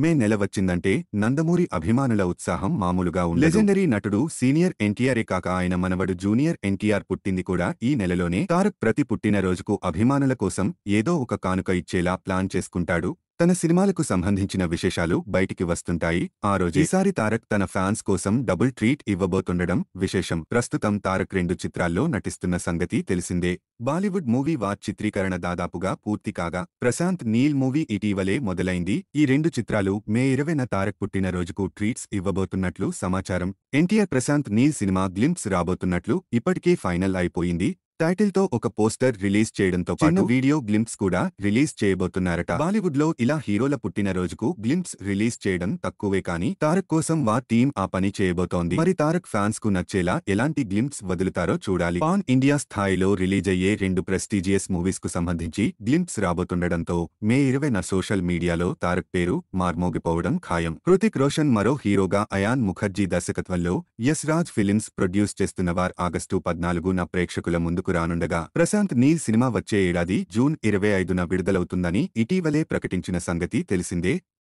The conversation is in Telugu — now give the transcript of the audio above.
మే నెల వచ్చిందంటే నందమూరి అభిమానుల ఉత్సాహం మామూలుగా ఉండదు. లెజెండరీ నటుడు సీనియర్ ఎన్టీఆరే కాక ఆయన మనవడు జూనియర్ ఎన్టీఆర్ పుట్టింది కూడా ఈ నెలలోనే. తారక్ ప్రతి పుట్టినరోజుకు అభిమానుల కోసం ఏదో ఒక కానుక ఇచ్చేలా ప్లాన్ చేసుకుంటాడు. తన సినిమాలకు సంబంధించిన విశేషాలు బయటికి వస్తుంటాయి ఆ రోజు. ఈసారి తారక్ తన ఫ్యాన్స్ కోసం డబుల్ ట్రీట్ ఇవ్వబోతుండడం విశేషం. ప్రస్తుతం తారక్ 2 చిత్రాల్లో నటిస్తున్న సంగతి తెలిసిందే. బాలీవుడ్ మూవీ వార్ చిత్రీకరణ దాదాపుగా పూర్తి కాగా ప్రశాంత్ నీల్ మూవీ ఇటీవలే మొదలైంది. ఈ 2 చిత్రాలు మే 20న తారక్ పుట్టినరోజుకు ట్రీట్స్ ఇవ్వబోతున్నట్లు సమాచారం. ఎన్టీఆర్ ప్రశాంత్ నీల్ సినిమా గ్లింప్స్ రాబోతున్నట్లు ఇప్పటికే ఫైనల్ అయిపోయింది. టైటిల్తో ఒక పోస్టర్ రిలీజ్ చేయడంతో పాటు వీడియో గ్లింప్స్ కూడా రిలీజ్ చేయబోతున్నారట. బాలీవుడ్ లో ఇలా హీరోల పుట్టినరోజుకు గ్లింప్స్ రిలీజ్ చేయడం తక్కువే కానీ తారక్ కోసం వార్ టీమ్ ఆ పని చేయబోతోంది. మరి తారక్ ఫ్యాన్స్ కు నచ్చేలా ఎలాంటి గ్లింప్స్ వదులుతారో చూడాలి. పాన్ ఇండియా స్థాయిలో రిలీజ్ అయ్యే 2 ప్రెస్టీజియస్ మూవీస్ కు సంబంధించి గ్లింప్స్ రాబోతుండడంతో మే 20న సోషల్ మీడియాలో తారక్ పేరు మార్మోగిపోవడం ఖాయం. హృతిక్ రోషన్ మరో హీరోగా అయాన్ ముఖర్జీ దర్శకత్వంలో యస్ రాజ్ ఫిలిమ్స్ ప్రొడ్యూస్ చేస్తున్న వార్ ఆగస్టు 14న ప్రేక్షకుల ముందుకు రానుండగా ప్రశాంత్ నీల్ సినిమా వచ్చే ఏడాది జూన్ 25న విడుదలవుతుందని ఇటీవలే ప్రకటించిన సంగతి తెలిసిందే.